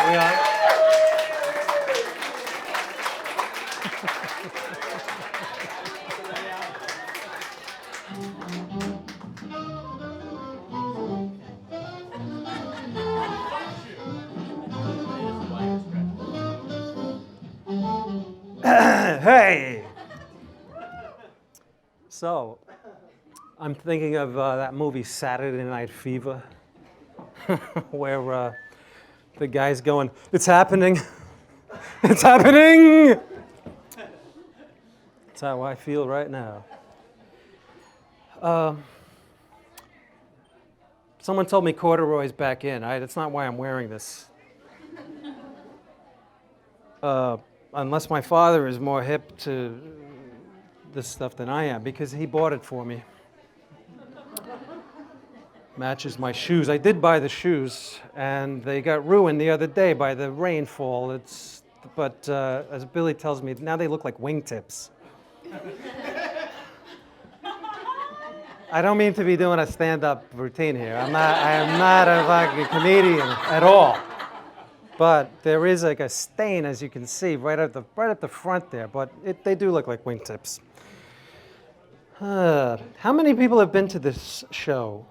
We on? Hey! So, I'm thinking of that movie Saturday Night Fever, where the guy's going, "It's happening! It's happening!" That's how I feel right now. Someone told me corduroy's back in. That's not why I'm wearing this. Unless my father is more hip to this stuff than I am, because he bought it for me. Matches my shoes. I did buy the shoes, and they got ruined the other day by the rainfall. But as Billy tells me, now they look like wingtips. I don't mean to be doing a stand-up routine here. I am not a fucking comedian at all. But there is like a stain, as you can see, right at the front there. But they do look like wingtips. How many people have been to this show?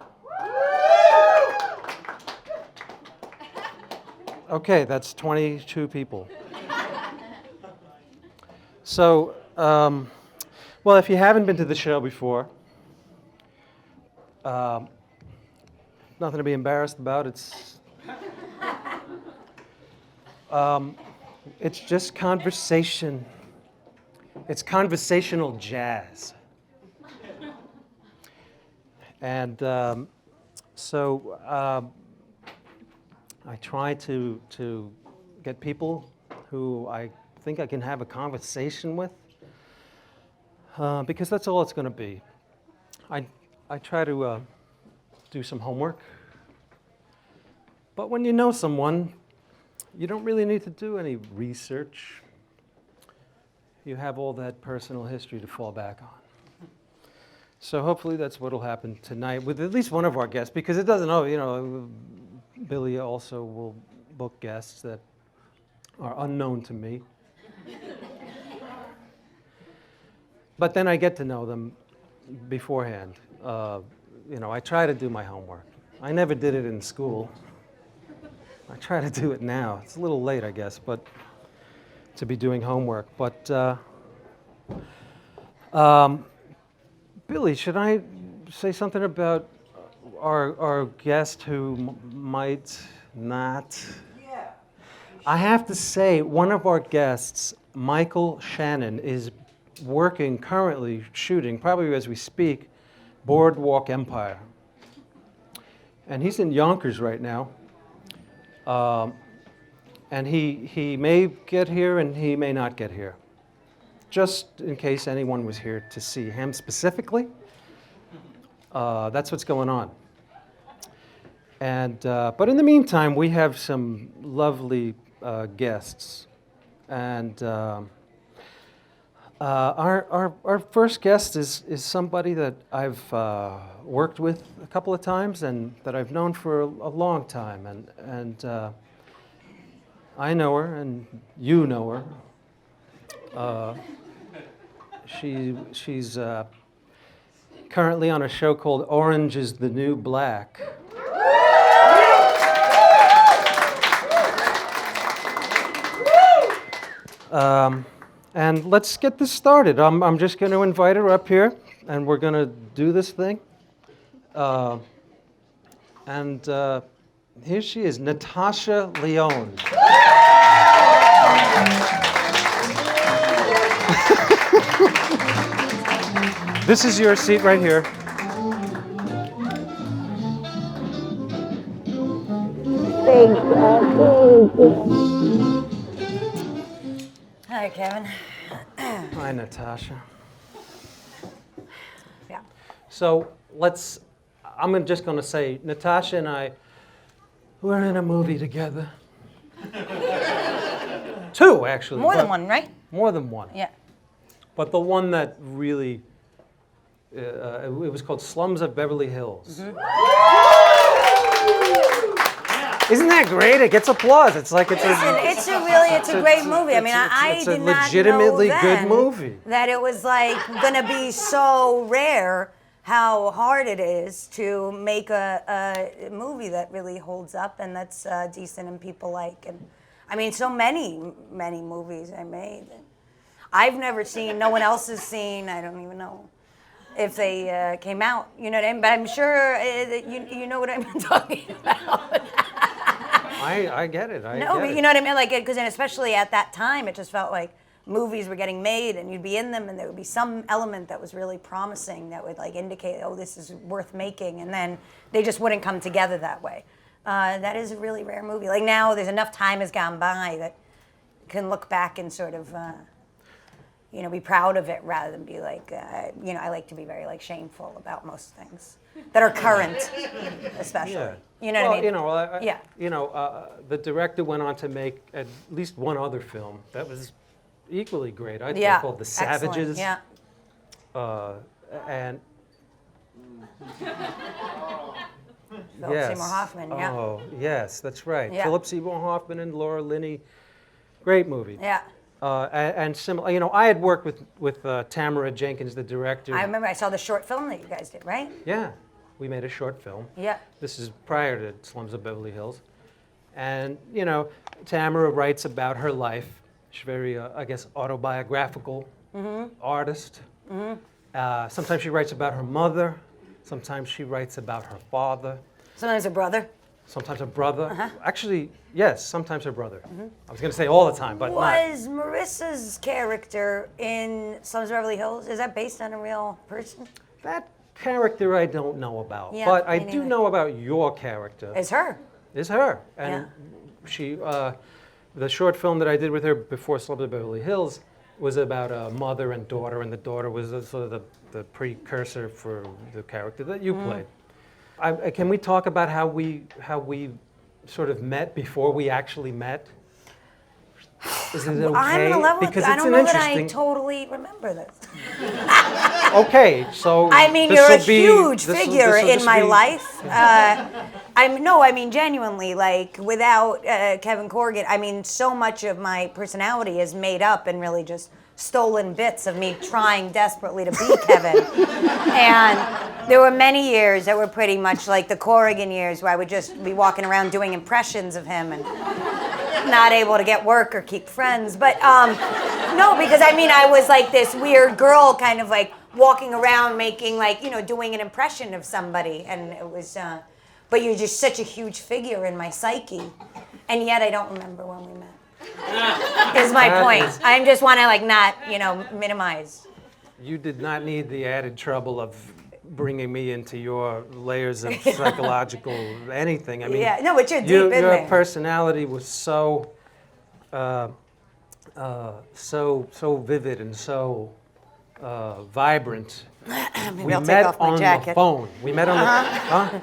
Okay, that's 22 people. So, well, if you haven't been to the show before, nothing to be embarrassed about. It's just conversation. It's conversational jazz. And so I try to get people who I think I can have a conversation with, because that's all it's going to be. I try to do some homework. But when you know someone, you don't really need to do any research. You have all that personal history to fall back on. So hopefully that's what will happen tonight with at least one of our guests, because it doesn't know, Billy also will book guests that are unknown to me. But then I get to know them beforehand. I try to do my homework. I never did it in school. I try to do it now. It's a little late, I guess, but to be doing homework. But Billy, should I say something about our guest who might not? Yeah. I have to say, one of our guests, Michael Shannon, is working currently, shooting, probably as we speak, Boardwalk Empire. And he's in Yonkers right now. And he may get here and he may not get here. Just in case anyone was here to see him specifically, that's what's going on. And but in the meantime, we have some lovely guests. And our first guest is somebody that I've worked with a couple of times and that I've known for a long time. And I know her, and you know her. She's currently on a show called Orange is the New Black. And let's get this started. I'm just going to invite her up here, and we're going to do this thing. And here she is, Natasha Lyonne. This is your seat right here. Thanks, Hi, Kevin. Hi, Natasha. Yeah. So I'm just going to say, Natasha and I, we're in a movie together. Two, actually. More than one, right? More than one. Yeah. But the one that really, it was called Slums of Beverly Hills. Mm-hmm. Isn't that great? It gets applause. It's like it's It's a great movie. I mean, I it's did a not legitimately know good then movie. that it was like gonna be so rare how hard it is to make a movie that really holds up and that's decent and people like. And I mean, so many movies I made. I've never seen, no one else has seen, I don't even know if they came out, you know what I mean? But I'm sure you know what I'm talking about. I get it. But get you know what I mean? Like, because especially at that time, it just felt like movies were getting made and you'd be in them and there would be some element that was really promising that would like indicate, oh, this is worth making. And then they just wouldn't come together that way. That is a really rare movie. Like now there's enough time has gone by that can look back and sort of, be proud of it rather than be like, I like to be very like shameful about most things that are current, especially. Yeah. You know what I mean? Yeah. The director went on to make at least one other film that was equally great. I think called The Savages. Yeah. And Philip Seymour Hoffman. Yeah. Oh, yes, that's right. Yeah. Philip Seymour Hoffman and Laura Linney. Great movie. Yeah. And similar, I had worked with Tamara Jenkins, the director. I remember I saw the short film that you guys did, right? Yeah, we made a short film. Yeah. This is prior to Slums of Beverly Hills. And, Tamara writes about her life. She's very, I guess, autobiographical artist. Sometimes she writes about her mother. Sometimes she writes about her father. Sometimes a brother. Sometimes her brother. Actually, yes, sometimes her brother. I was going to say all the time, but Was Marissa's character in Slums of Beverly Hills, is that based on a real person? That character I don't know about. Yeah, but I me do neither. know about your character. It's her. Is her. And Yeah. she, the short film that I did with her before Slums of Beverly Hills was about a mother and daughter, and the daughter was sort of the precursor for the character that you played. Can we talk about how we sort of met before we actually met? Is it okay? I'm gonna level because I it's don't an know that I interesting. totally remember this. Okay, so I mean, this you're a will be- huge this will- figure this will in just my be- life. I mean, genuinely, like, without Kevin Corrigan, I mean, so much of my personality is made up and really just stolen bits of me trying desperately to be Kevin. And there were many years that were pretty much like the Corrigan years where I would just be walking around doing impressions of him and not able to get work or keep friends. But no, because I mean, I was like this weird girl kind of like walking around making like, doing an impression of somebody. And it was, but you're just such a huge figure in my psyche. And yet I don't remember when we met. Is my point. I just want to like not, minimize. You did not need the added trouble of bringing me into your layers of psychological anything. I mean, Yeah, no, but you're deep in there. Your personality was so vivid and so vibrant. Maybe We I'll take met off my on jacket. the phone. We met on the. Huh?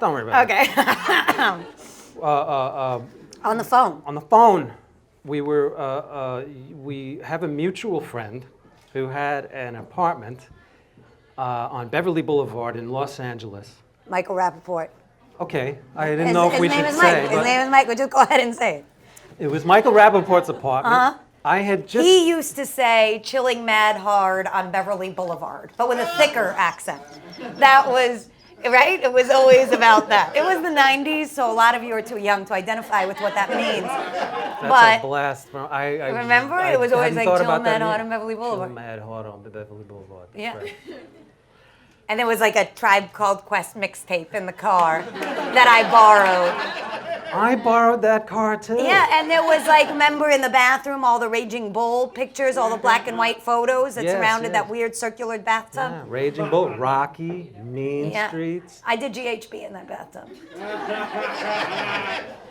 Don't worry about it. Okay. On the phone. On the phone, we have a mutual friend who had an apartment on Beverly Boulevard in Los Angeles. Michael Rappaport. Okay, I didn't know if we should His say. name is Mike. Just go ahead and say it. It was Michael Rappaport's apartment. I had just. He used to say "chilling mad hard" on Beverly Boulevard, but with a thicker accent. That was right. It was always about that. It was the '90s, so a lot of you are too young to identify with what that means. That's a blast. I remember it was always hadn't like thought "chill about that mad hard" either. on Beverly Boulevard. Chill mad hard on Beverly Boulevard. That's Yeah. right. And there was like a Tribe Called Quest mixtape in the car that I borrowed. I borrowed that car too. Yeah, and there was like, remember in the bathroom, all the Raging Bull pictures, all the black and white photos that Yes, surrounded yes. that weird circular bathtub? Yeah, Raging Bull, Rocky, Mean Yeah. Streets. I did GHB in that bathtub.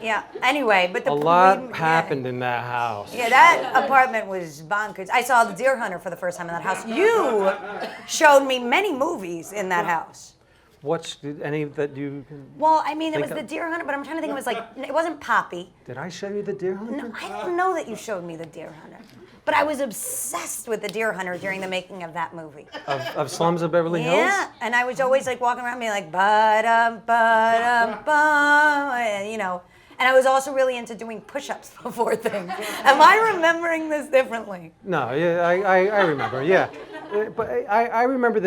Yeah, anyway, but the A lot happened in that house. Yeah, that apartment was bonkers. I saw The Deer Hunter for the first time in that house. You showed me many movies in that house. Any that you? Well, I mean, it was Think The of- Deer Hunter, but I'm trying to think, it was like, it wasn't Poppy. Did I show you the Deer Hunter? No, I don't know that you showed me The Deer Hunter. But I was obsessed with the deer hunter during the making of that movie. Of Slums of Beverly Hills? Yeah, and I was always like walking around being like, ba-dum, ba-dum, ba, you know. And I was also really into doing push-ups before things. Am I remembering this differently? No, yeah, I remember, yeah. But I remember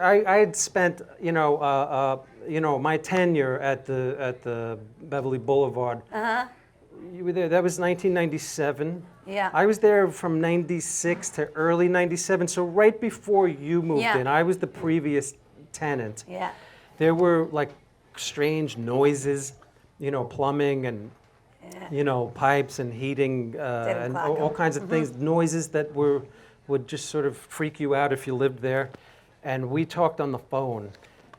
I had spent, my tenure at the Beverly Boulevard. You were there, that was 1997. Yeah. I was there from 96 to early 97, so right before you moved Yeah. in. I was the previous tenant. Yeah. There were like strange noises, plumbing and, pipes and heating and all kinds of things, noises that would just sort of freak you out if you lived there. And we talked on the phone,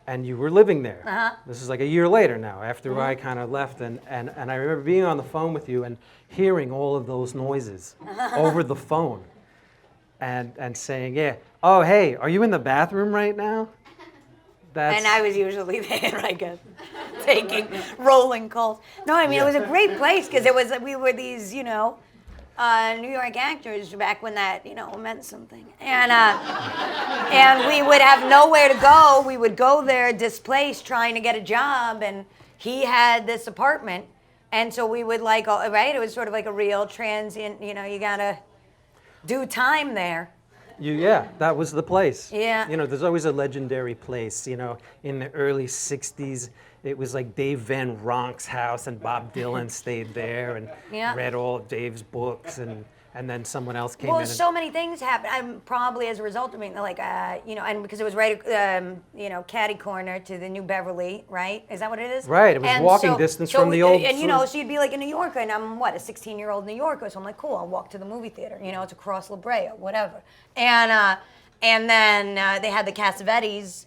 and you were living there. This is like a year later now, after I kind of left. And I remember being on the phone with you and hearing all of those noises over the phone and saying, yeah, oh, hey, are you in the bathroom right now? And I was usually there, I guess, taking rolling calls. No, I mean, it was a great place because we were these, New York actors back when that, meant something. And we would have nowhere to go. We would go there displaced trying to get a job, and he had this apartment. And so we would right? It was sort of like a real transient, you got to do time there. That was the place. Yeah. There's always a legendary place, in the early 60s. It was like Dave Van Ronk's house, and Bob Dylan stayed there and read all of Dave's books, and then someone else came in. Well, so many things happened. Probably as a result of being and because it was right, catty corner to the New Beverly, right? Is that what it is? Right. It was walking distance from the old. And so you'd be like in New York, and I'm a 16-year-old New Yorker, so I'm like, cool, I'll walk to the movie theater. It's across La Brea, whatever. And then they had the Cassavetes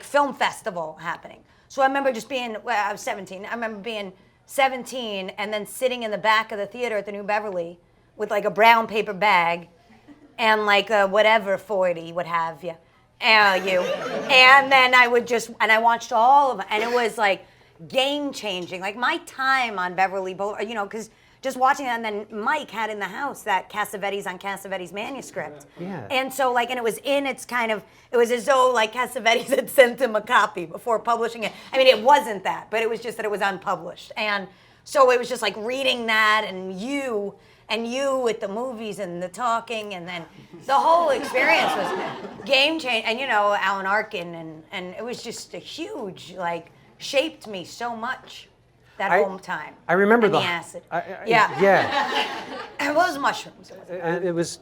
film festival happening. So I remember just being, I was 17. I remember being 17 and then sitting in the back of the theater at the New Beverly with a brown paper bag and a whatever 40, what have you. And then I would I watched all of it, and it was game changing. My time on Beverly Boulevard, because just watching it, and then Mike had in the house that Cassavetes on Cassavetes manuscript. Yeah. And so and it was it was as though Cassavetes had sent him a copy before publishing it. I mean, it wasn't that, but it was just that it was unpublished. And so it was just reading that, and you with the movies and the talking, and then the whole experience was game changing. And Alan Arkin, and it was just a huge, shaped me so much. That home time. I remember the acid. Yeah. It was mushrooms. It was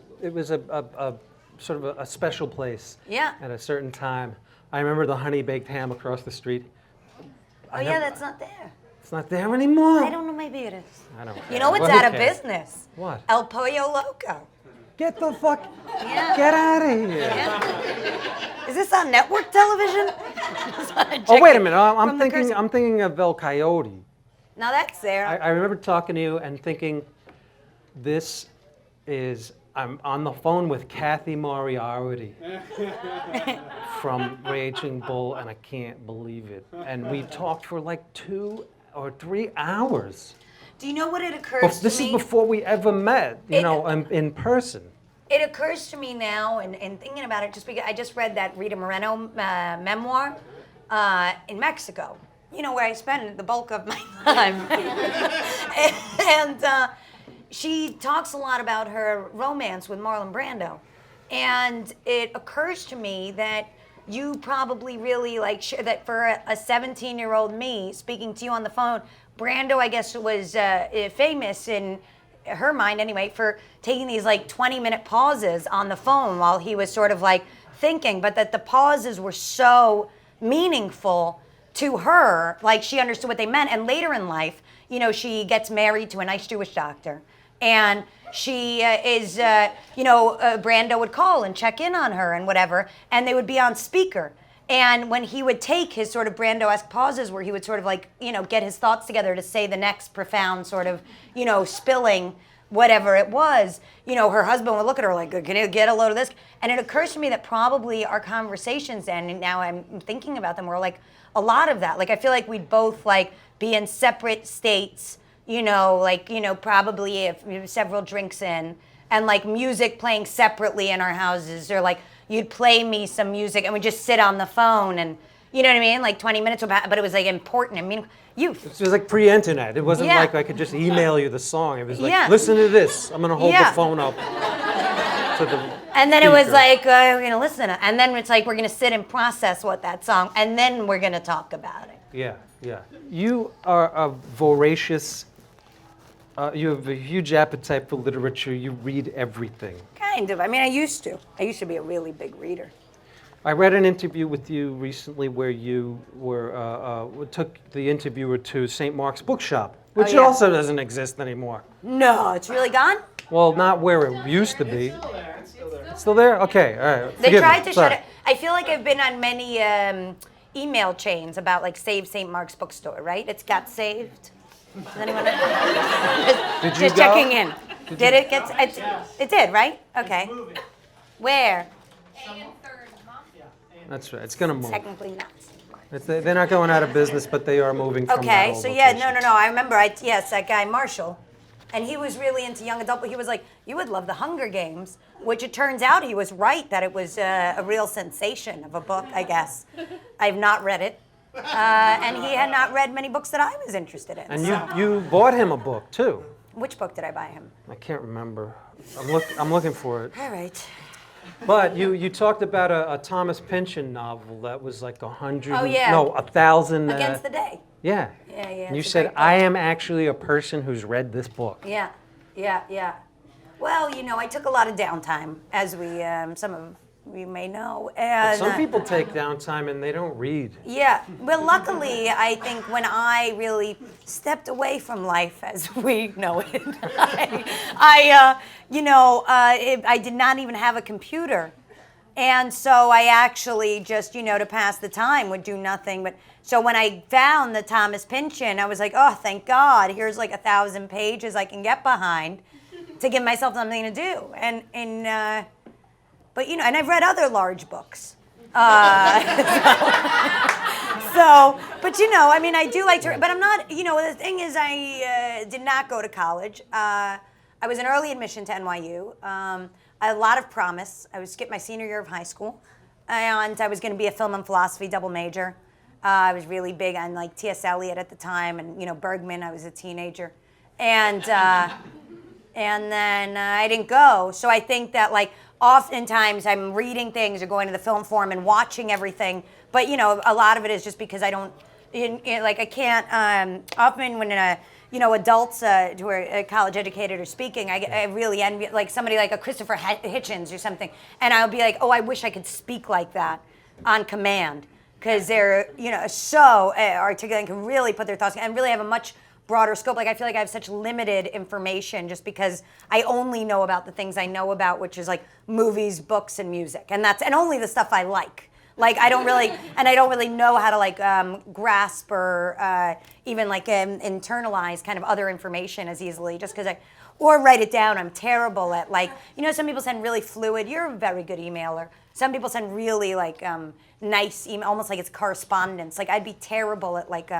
a sort of a special place. Yeah. At a certain time. I remember the honey baked ham across the street. That's not there. It's not there anymore. I don't know. Maybe it is. I don't. You know what's out of business? What? El Pollo Loco. Get the fuck. Yeah. Get out of here. Yeah. Is this on network television? Oh, wait a minute. I'm thinking of El Coyote. Now that's there. I remember talking to you and thinking, I'm on the phone with Kathy Moriarty from Raging Bull, and I can't believe it. And we talked for 2 or 3 hours. Do you know what it occurs to me? This is before we ever met, in person. It occurs to me now, and thinking about it, just because I just read that Rita Moreno memoir in Mexico. Where I spend the bulk of my time. and she talks a lot about her romance with Marlon Brando. And it occurs to me that you probably really that for a 17-year-old me speaking to you on the phone, Brando, I guess, was famous in her mind anyway for taking these 20-minute pauses on the phone while he was sort of thinking, but that the pauses were so meaningful to her, she understood what they meant. And later in life, she gets married to a nice Jewish doctor. And she Brando would call and check in on her and whatever, and they would be on speaker. And when he would take his sort of Brando-esque pauses where he would sort of get his thoughts together to say the next profound sort of, spilling whatever it was, her husband would look at her can you get a load of this? And it occurs to me that probably our conversations then, and now I'm thinking about them, were a lot of that. I feel like we'd both be in separate states, probably if several drinks in, and like music playing separately in our houses, or like you'd play me some music and we'd just sit on the phone and, you know what I mean? Like 20 minutes, but it was like important. I mean, youth. It was like pre-internet. It wasn't Yeah. like I could just email you the song. It was like, Yeah. listen to this. I'm going to hold Yeah. the phone up to the And then it was speaker. like, we're going to listen. And then it's like, we're going to sit and process what that song, and then we're going to talk about it. Yeah, yeah. You are a voracious, you have a huge appetite for literature. You read everything. Kind of. I mean, I used to. I used to be a really big reader. I read an interview with you recently where you took the interviewer to St. Mark's Bookshop, which yeah. also doesn't exist anymore. No, it's really gone? Well, not where it used to be. It's still there? Okay, all right. They Forgive tried me. to Sorry. shut it. I feel like I've been on many email chains about like Save St. Mark's Bookstore, right? It's got saved. Does anyone know? Did you Just go? checking in. Did it get? It did, right? Okay. Where? That's right. It's going to move. Technically not. They're not going out of business, but they are moving from that Okay, old so yeah, location. no. I remember, yes, that guy Marshall, and he was really into young adult. But he was like, you would love the Hunger Games, which it turns out he was right that it was a real sensation of a book. I guess I've not read it, and he had not read many books that I was interested in. And so. you bought him a book too. Which book did I buy him? I can't remember. I'm looking for it. All right. But you talked about a Thomas Pynchon novel that was like 100. Oh, yeah. No, 1,000. Against the Day. Yeah. Yeah. And you it's a said, great book. I am actually a person who's read this book. Yeah. Well, I took a lot of downtime, as some of you may know. But And, some people take downtime and they don't read. Yeah. Well, luckily, I think when I really stepped away from life as we know it, I did not even have a computer. And so I actually just, to pass the time would do nothing. But so when I found the Thomas Pynchon, I was like, oh, thank God. Here's like 1,000 pages I can get behind to give myself something to do. But and I've read other large books. But I do like to, but I'm not, the thing is I did not go to college. I was an early admission to NYU. I had a lot of promise. I skipped my senior year of high school, and I was going to be a film and philosophy double major. I was really big on like T.S. Eliot at the time, and Bergman. I was a teenager, and then I didn't go. So I think that like oftentimes I'm reading things or going to the film forum and watching everything, but a lot of it is just because I don't, I can't. Often when adults who are college educated are speaking, I really envy like somebody like a Christopher Hitchens or something, and I'll be like, oh, I wish I could speak like that on command, because they're so articulate and can really put their thoughts and really have a much broader scope. Like I feel like I have such limited information just because I only know about the things I know about, which is like movies, books, and music, and only the stuff I like. Like I don't really know how to like grasp or even like internalize kind of other information as easily, just because or write it down. I'm terrible at like some people send really fluid. You're a very good emailer. Some people send really like nice email, almost like it's correspondence. Like I'd be terrible at like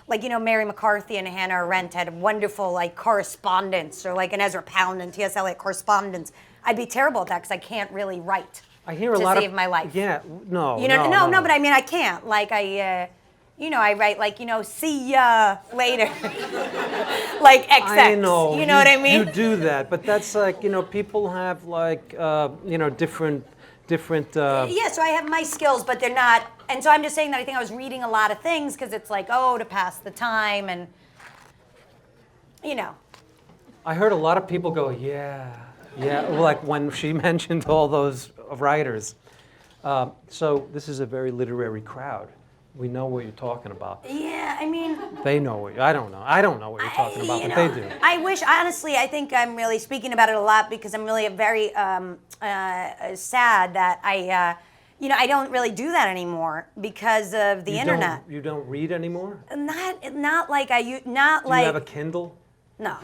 Mary McCarthy and Hannah Arendt had wonderful like correspondence, or like an Ezra Pound and T.S. Eliot correspondence. I'd be terrible at that because I can't really write. I hear a to lot save my life. Yeah, no. No, but I mean I can't. Like I write like see ya later, like XX. I know. You know what I mean? You do that, but that's like people have like different. Yeah, so I have my skills, but they're not. And so I'm just saying that I think I was reading a lot of things because it's like to pass the time and I heard a lot of people go, yeah, like when she mentioned all those writers. So this is a very literary crowd. We know what you're talking about. Yeah, I mean. They know what I don't know. I don't know what you're talking about, but they do. I wish, honestly, I think I'm really speaking about it a lot because I'm really very sad that I don't really do that anymore because of the internet. You don't read anymore? Not like Do you have a Kindle? No.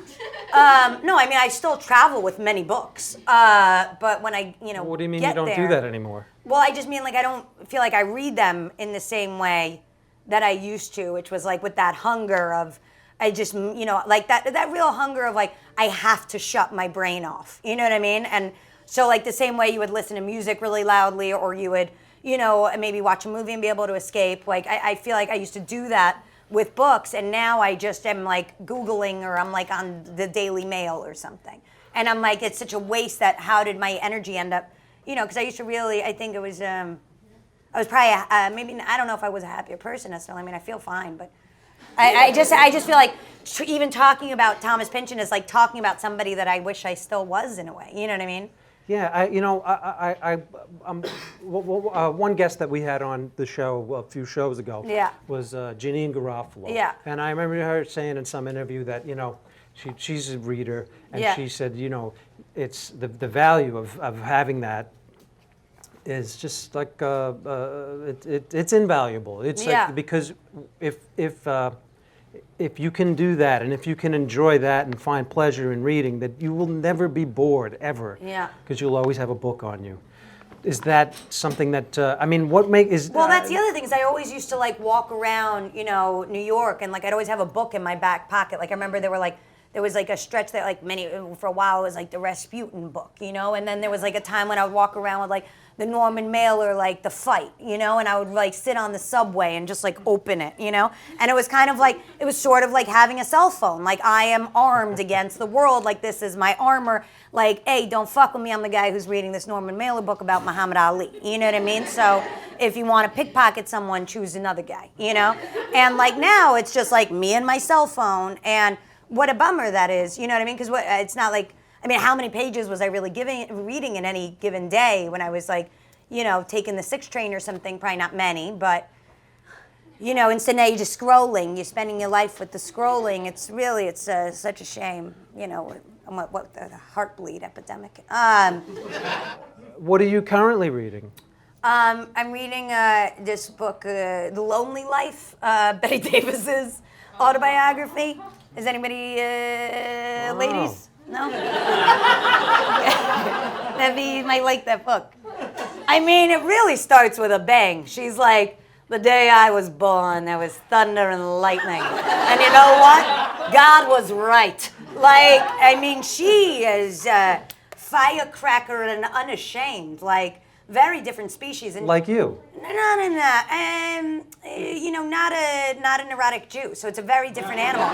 No, I mean, I still travel with many books. But when I, What do you mean get you don't do there- that anymore? Well, I just mean like I don't feel like I read them in the same way that I used to, which was like with that hunger of, I just, like that real hunger of like, I have to shut my brain off. You know what I mean? And so like the same way you would listen to music really loudly, or you would, you know, maybe watch a movie and be able to escape. Like I feel like I used to do that with books, and now I just am like Googling, or I'm like on the Daily Mail or something. And I'm like, it's such a waste that how did my energy end up, you know, because I used to really, I think it was, I was probably, maybe, I don't know if I was a happier person necessarily. I mean, I feel fine, but I just feel like even talking about Thomas Pynchon is like talking about somebody that I wish I still was in a way. You know what I mean? Yeah, one guest that we had on the show a few shows ago was Jeannine Garofalo. Yeah. And I remember her saying in some interview that, you know, she's a reader, and she said, you know, it's the value of having that is just like it's invaluable. It's like, because if you can do that, and if you can enjoy that and find pleasure in reading, that you will never be bored ever. Yeah. Because you'll always have a book on you. Is that something that I mean? What is? Well, that's the other thing is I always used to like walk around, you know, New York, and like I'd always have a book in my back pocket. Like I remember there was like a stretch that like for a while it was like the Rasputin book, you know, and then there was like a time when I would walk around with like the Norman Mailer, like The Fight, you know, and I would like sit on the subway and just like open it, you know, and it was kind of like, it was sort of like having a cell phone, like I am armed against the world, like this is my armor, like, hey, don't fuck with me, I'm the guy who's reading this Norman Mailer book about Muhammad Ali, you know what I mean? So if you want to pickpocket someone, choose another guy, you know, and like now it's just like me and my cell phone, and what a bummer that is, you know what I mean? Because it's not like, I mean, how many pages was I really reading in any given day when I was like, you know, taking the 6 train or something? Probably not many, but, you know, instead now you're just scrolling. You're spending your life with the scrolling. It's really, such a shame, you know, what the heartbleed epidemic. What are you currently reading? I'm reading this book, The Lonely Life, Betty Davis's autobiography. Is anybody, ladies? No? Maybe you might like that book. I mean, it really starts with a bang. She's like, the day I was born, there was thunder and lightning. And you know what? God was right. Like, I mean, she is a firecracker and unashamed. Like, very different species. And like you? No. You know, not a neurotic Jew. So it's a very different animal.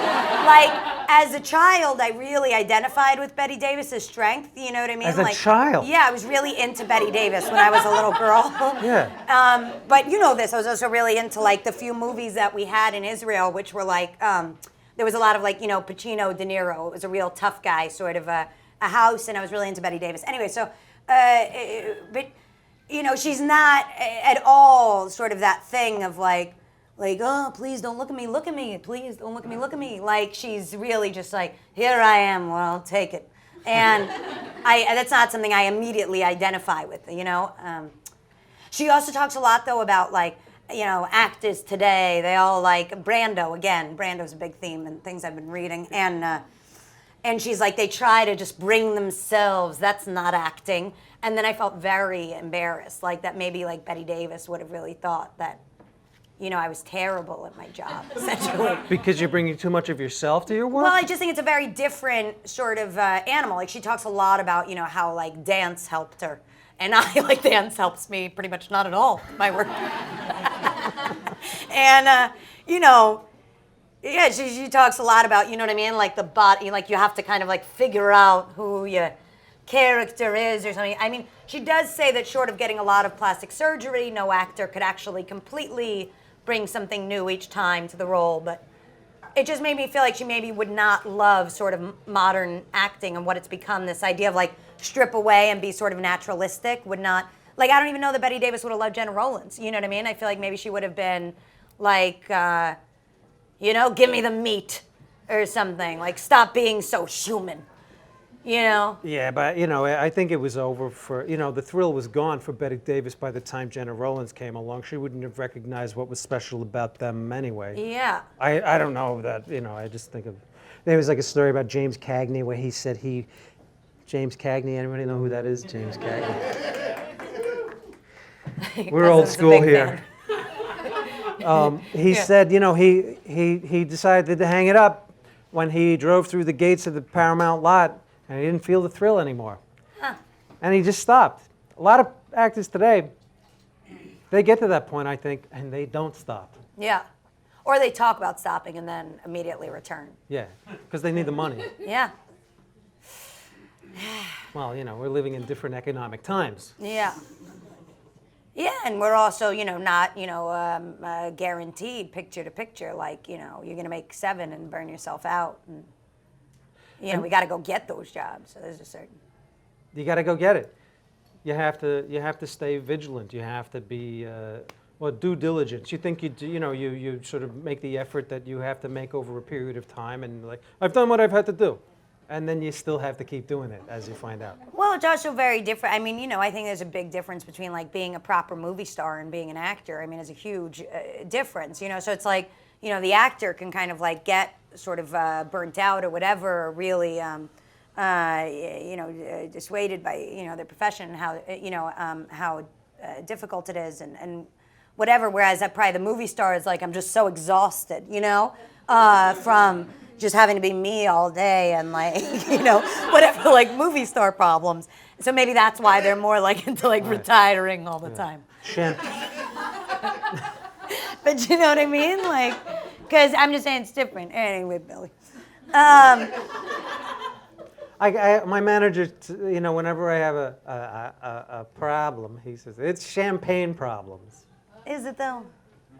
Like, as a child, I really identified with Betty Davis's strength. You know what I mean? As a child? Yeah, I was really into Betty Davis when I was a little girl. Yeah. But you know this, I was also really into like the few movies that we had in Israel, which were like, there was a lot of like, you know, Pacino, De Niro. It was a real tough guy, sort of a house, and I was really into Betty Davis. Anyway, so, but, you know, she's not at all sort of that thing of like, oh, please don't look at me, please don't look at me. Like, she's really just like, here I am, well, I'll take it. And that's not something I immediately identify with, you know. She also talks a lot, though, about like, you know, actors today, they all like Brando, again. Brando's a big theme and things I've been reading. And she's like, they try to just bring themselves, that's not acting. And then I felt very embarrassed, like that maybe like Betty Davis would have really thought that, you know, I was terrible at my job, essentially. Because you're bringing too much of yourself to your work? Well, I just think it's a very different sort of animal. Like, she talks a lot about, you know, how like dance helped her. And I, like, dance helps me pretty much not at all, my work. And, you know, yeah, she talks a lot about, you know what I mean, like the body, like you have to kind of like figure out who your character is or something. I mean, she does say that short of getting a lot of plastic surgery, no actor could actually completely bring something new each time to the role, but it just made me feel like she maybe would not love sort of modern acting and what it's become, this idea of like strip away and be sort of naturalistic, would not, like, I don't even know that Betty Davis would have loved Jenna Rollins, you know what I mean? I feel like maybe she would have been like, you know, give me the meat or something, like stop being so human. You know? Yeah, but, you know, I think it was over for, you know, the thrill was gone for Betty Davis by the time Jenna Rollins came along. She wouldn't have recognized what was special about them anyway. Yeah. I don't know that, you know, I just think of, there was like a story about James Cagney where he said James Cagney, anybody know who that is? James Cagney. We're old school here. He said, you know, he decided to hang it up when he drove through the gates of the Paramount lot and he didn't feel the thrill anymore. And he just stopped. A lot of actors today, they get to that point, I think, and they don't stop. Yeah. Or they talk about stopping and then immediately return. Yeah, because they need the money. Yeah. Well, we're living in different economic times. Yeah. Yeah, and we're also, not, guaranteed picture to picture. Like, you're going to make 7 and burn yourself out. And, we got to go get those jobs. So there's a certain. You got to go get it. You have to stay vigilant. You have to be, due diligence. You think you sort of make the effort that you have to make over a period of time, and like, I've done what I've had to do. And then you still have to keep doing it, as you find out. Well, it's also very different. I mean, I think there's a big difference between like being a proper movie star and being an actor. I mean, there's a huge difference, So it's like, the actor can kind of like get sort of burnt out or whatever, or really, dissuaded by, their profession and how difficult it is and whatever. Whereas probably the movie star is like, I'm just so exhausted, from just having to be me all day and like, whatever, like movie star problems. So maybe that's why they're more like into like retiring all the time. But you know what I mean? Like, because I'm just saying it's different. Anyway, Billy. My manager, whenever I have a problem, he says, it's champagne problems. Is it though?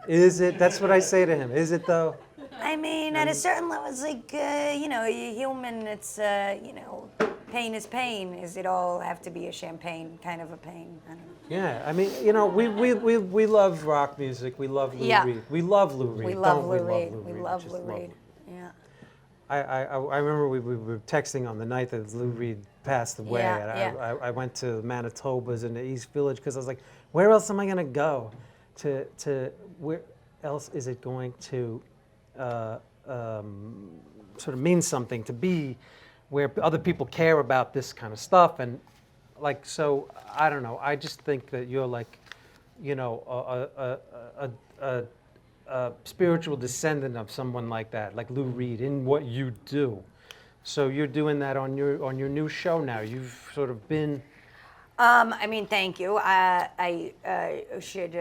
Is it? That's what I say to him. Is it though? I mean, at a certain level, it's like, you're human. It's, pain is pain. Is it all have to be a champagne kind of a pain? I don't know. Yeah, I mean, we love rock music. We love Lou Reed. We love Lou Reed. We love Lou Reed. We love Lou Reed. Yeah. I remember we were texting on the night that Lou Reed passed away. And I went to Manitoba's in the East Village because I was like, where else am I going to go? To where else is it going to sort of mean something to be where other people care about this kind of stuff? And like, so I don't know. I just think that you're like, a spiritual descendant of someone like that, like Lou Reed, in what you do. So you're doing that on your new show now. You've sort of been. I mean, thank you. I should,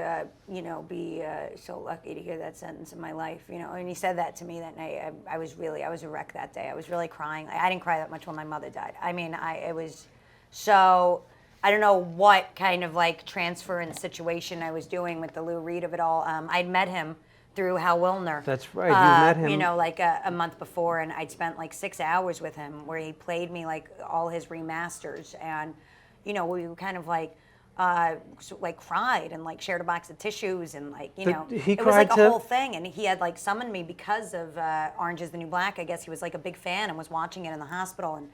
be so lucky to hear that sentence in my life. And he said that to me that night. I was a wreck that day. I was really crying. I didn't cry that much when my mother died. I mean, it was so. I don't know what kind of like transference situation I was doing with the Lou Reed of it all. I'd met him through Hal Wilner. That's right. You met him. Like a month before, and I'd spent like 6 hours with him where he played me like all his remasters, and we kind of like cried and like shared a box of tissues and like He it was like cried a too? whole thing. And he had like summoned me because of Orange Is the New Black. I guess he was like a big fan and was watching it in the hospital. And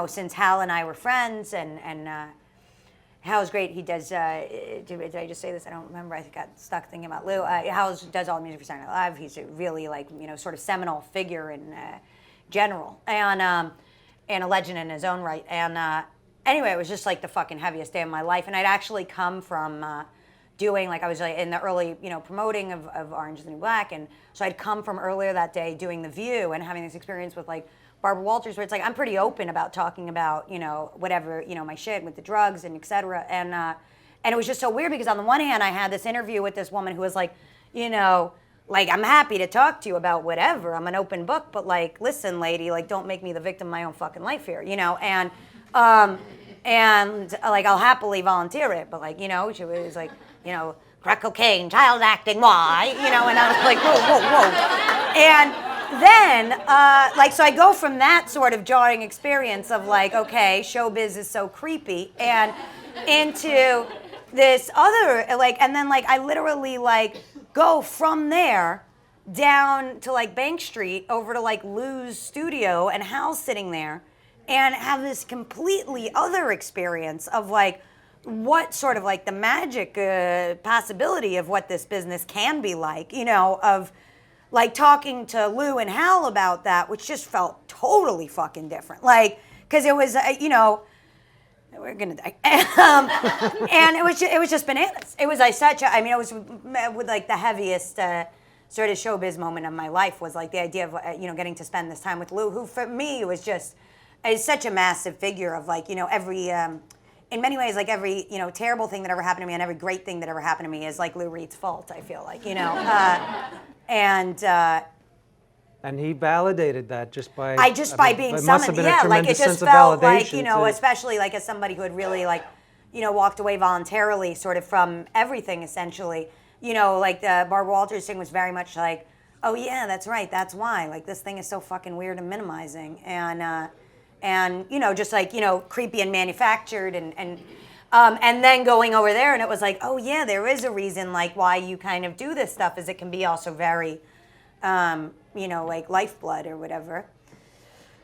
since Hal and I were friends, and Hal's great. He does. Did I just say this? I don't remember. I got stuck thinking about Lou. Hal does all the music for Saturday Night Live. He's a really like sort of seminal figure in general, and a legend in his own right. And anyway, it was just like the fucking heaviest day of my life. And I'd actually come from doing like I was in the early promoting of Orange Is the New Black, and so I'd come from earlier that day doing The View and having this experience with like Barbara Walters, where it's like I'm pretty open about talking about whatever my shit with the drugs and et cetera, and it was just so weird because on the one hand I had this interview with this woman who was like like I'm happy to talk to you about whatever, I'm an open book, but like listen lady, like don't make me the victim of my own fucking life here, and like I'll happily volunteer it, but like she was like crack cocaine, child acting, why, and I was like whoa, and then, so I go from that sort of jarring experience of like, okay, showbiz is so creepy, and into this other, and then I literally go from there down to Bank Street over to Lou's studio and Hal's sitting there, and have this completely other experience of what sort of the magic possibility of what this business can be like, of talking to Lou and Hal about that, which just felt totally fucking different. Because it was, we're gonna die. And it was just bananas. It was it was with the heaviest sort of showbiz moment of my life was like the idea of getting to spend this time with Lou, who for me was just is such a massive figure of like every in many ways like every terrible thing that ever happened to me and every great thing that ever happened to me is like Lou Reed's fault. I feel like and he validated that just by being it must summoned. have been a Yeah, like tremendous it just sense of felt like validation especially like as somebody who had really like walked away voluntarily sort of from everything essentially. Like the Barbara Walters thing was very much like, oh yeah, that's right, that's why. Like this thing is so fucking weird and minimizing, and just like creepy and manufactured, and then going over there, and it was like, oh yeah, there is a reason like why you kind of do this stuff, is it can be also very, like lifeblood or whatever.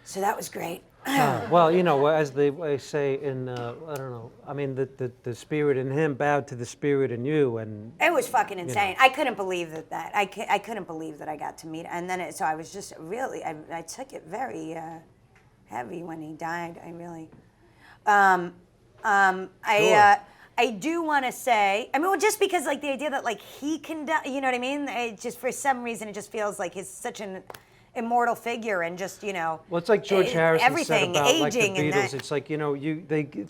So that was great. Well, as they say in, I don't know, I mean, the spirit in him bowed to the spirit in you, and it was fucking insane. I couldn't believe that. I couldn't believe that I got to meet, and then so I was just really, I took it very heavy when he died. I really, I do want to say, I mean, well, just because like the idea that like he can die, you know what I mean? It just for some reason it just feels like he's such an immortal figure, and just well, it's like George Harrison everything, said about like the aging and Beatles. that. It's like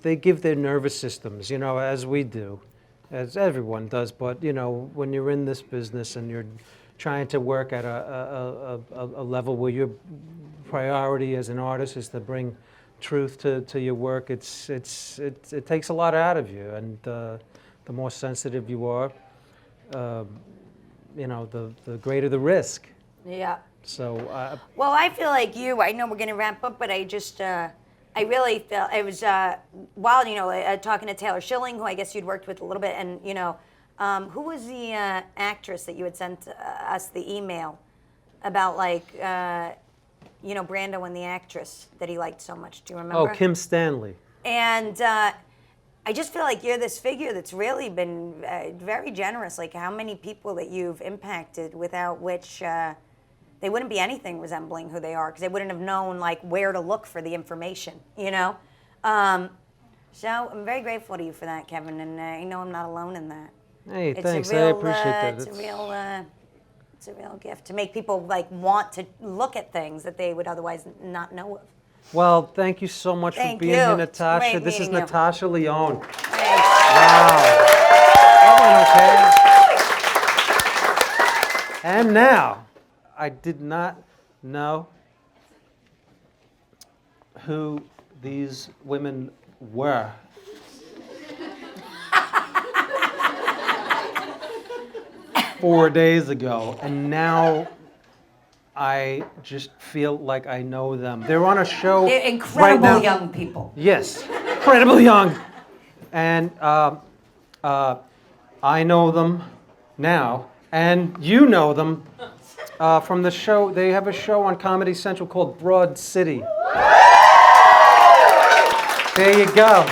they give their nervous systems, as we do, as everyone does. But when you're in this business and you're trying to work at a level where your priority as an artist is to bring truth to your work, it takes a lot out of you, and the more sensitive you are, the greater the risk. Yeah. So. Well, I feel like you. I know we're going to wrap up, but I just, I really felt it was while talking to Taylor Schilling, who I guess you'd worked with a little bit, and who was the actress that you had sent us the email about, like, Brando and the actress that he liked so much. Do you remember? Oh, Kim Stanley. And I just feel like you're this figure that's really been very generous. Like how many people that you've impacted without which. They wouldn't be anything resembling who they are, because they wouldn't have known like where to look for the information, So I'm very grateful to you for that, Kevin, and I know I'm not alone in that. Hey, thanks. I appreciate that. It's a real gift to make people like want to look at things that they would otherwise not know of. Well, thank you so much for being here, Natasha. Great this is meeting you. Natasha Lyonne. Thanks. Wow. That went okay. And now, I did not know who these women were. 4 days ago, and now I just feel like I know them. They're on a show. They're incredible right now. young people. Yes, incredibly young, and I know them now, and you know them from the show. They have a show on Comedy Central called Broad City. There you go.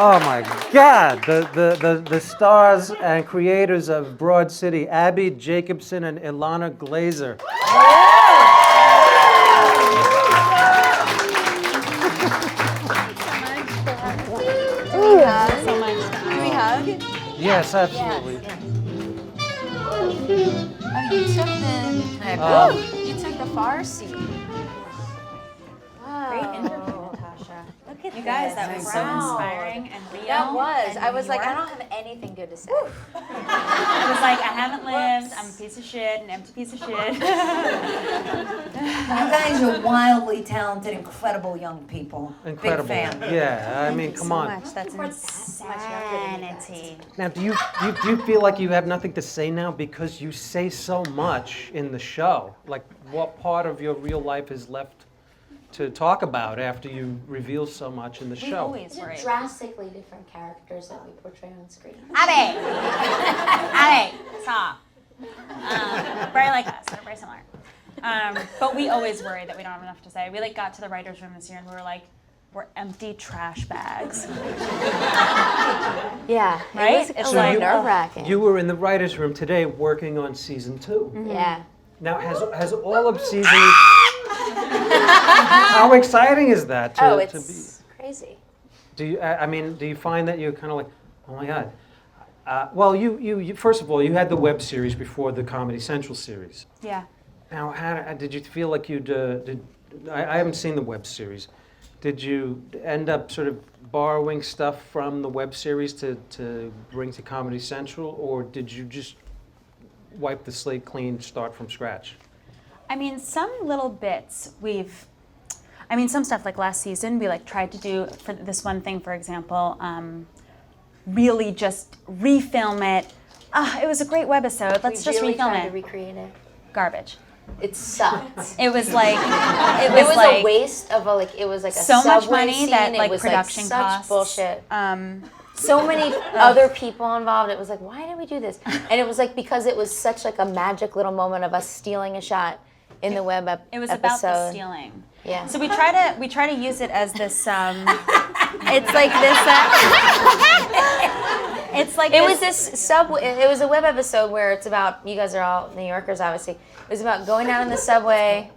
Oh my God, the stars and creators of Broad City, Abbi Jacobson and Ilana Glazer. So much. Can we hug? Yes, absolutely. Oh, you took the far seat. Wow. Great interview, Natasha. Look at You guys, that was so Wow. inspiring and real. That was. and I was like, I New don't York. have anything good to say. It was like, I haven't lived, I'm a piece of shit, an empty piece of shit. You guys are wildly talented, incredible young people. Incredible. Big fan. Yeah, I mean, come on. That's Insanity. Now, do you feel like you have nothing to say now because you say so much in the show? Like, what part of your real life is left to talk about after you reveal so much in the We show? always These are worry. drastically different characters that we portray on screen. Abbi! Abbi, stop. Very like us, they're very similar. But we always worry that we don't have enough to say. We like got to the writer's room this year and we were like, we're empty trash bags. Yeah. Right? It It's was like- like nerve-wracking. You were in the writer's room today working on season 2. Yeah. Now, has all of season... How exciting is that to, It's crazy. Do you find that you're kind of like, oh my God, Well, you first of all, you had the web series before the Comedy Central series. Yeah. Now, how did you feel like I haven't seen the web series. Did you end up sort of borrowing stuff from the web series to bring to Comedy Central, or did you just wipe the slate clean, start from scratch? I mean, some little bits some stuff like last season, we like tried to do for this one thing, for example, really just refilm it. It was a great webisode. Let's just really refilm tried it. to recreate it. Garbage. It sucked. It was like It was like a waste of it was like a so subway much money scene. that It like was production like such costs. bullshit. Um, So many other people involved. It was like, why did we do this? And it was like because it was such like a magic little moment of us stealing a shot in the web episode. It was about the stealing. Yeah. So we try to use it as this. It's like this. It's like It was this subway. It was a web episode where it's about, you guys are all New Yorkers, obviously. It was about going down in the subway.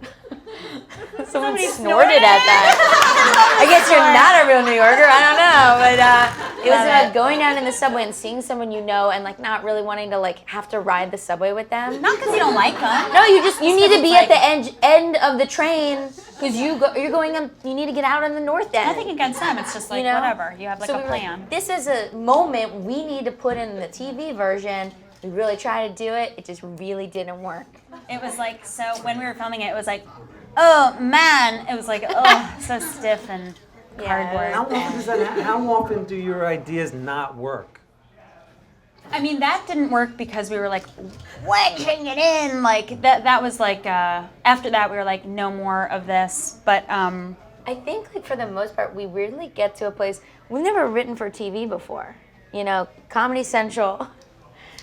Someone snorted at that. I guess you're not a real New Yorker. I don't know, but it was about going down in the subway and seeing someone you know and like not really wanting to like have to ride the subway with them. Not because you don't like them. No, you need to be at the end of the train because you're going on. You need to get out on the north end. Nothing against them. It's just like whatever. You have like So a we were like, plan. this is a moment we need to put in the TV version. We really tried to do it. It just really didn't work. It was like, so when we were filming it, it was like, oh man, it was like, oh, so stiff and cardboard. How often do your ideas not work? I mean, that didn't work because we were like wedging it in. Like that was like, after that we were like, no more of this. But I think like for the most part, we weirdly get to a place, we've never written for TV before. You know, Comedy Central.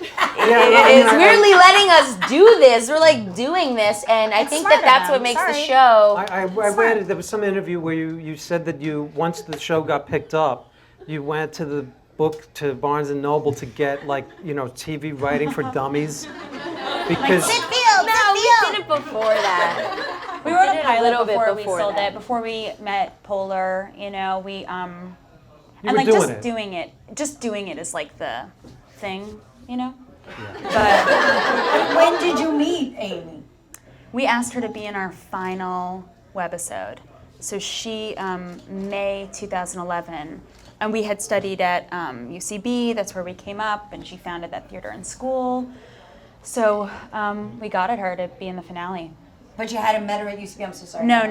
It's weirdly letting us do this. We're like doing this, and I think smart of that's them. what makes the Sorry. show. I read it. There was some interview where you said that once the show got picked up, you went to the book to Barnes and Noble to get TV writing for dummies because No, we did it before that. we wrote did a it a pilot little bit before we before sold that. it, before we met Polar. We you and were like doing just it. doing it is like the thing, But When did you meet Amy? we asked her to be in our final webisode. So she, May 2011, and we had studied at UCB, that's where we came up, and she founded that theater in school. So we got at her to be in the finale. But you hadn't met her at UCB, I'm so sorry. No.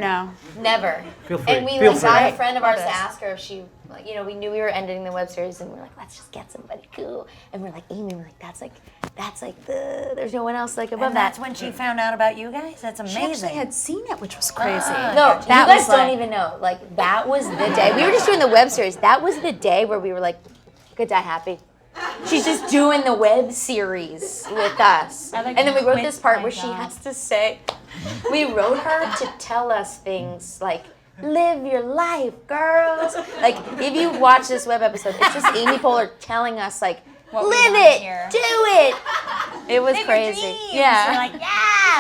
Never. Feel free. And we Feel like free. got a friend of ours Love to this. ask her if she, like, we knew we were ending the web series, and we're like, let's just get somebody cool. And we're like, Amy, we're like, that's like there's no one else like above And that. that's when she found out about you guys? That's She amazing. actually had seen it, which was crazy. No, That you guys was don't like- even know. Like, that was the day. We were just doing the web series. That was the day where we were like, good die happy. She's just doing the web series with us. I like And then we wrote quit this part my where she job. has to say, we wrote her to tell us things like, live your life, girls. Like, if you watch this web episode, it's just Amy Poehler telling us, like, What we live want it, here. do it. It was Live your crazy. dreams. Yeah. We're like,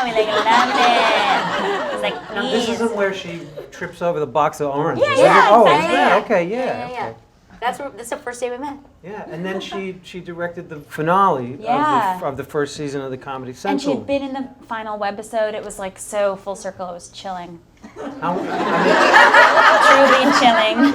we like loved it. It's like, Now, this please. isn't where she trips over the box of oranges. Yeah, is it? yeah, Oh, exactly. is that? Okay, Yeah. okay. That's the first day we met. Yeah, and then she directed the finale Yeah. of the first season of the Comedy And she Central. had been in the final webisode. It was like so full circle. It was chilling. Truly chilling.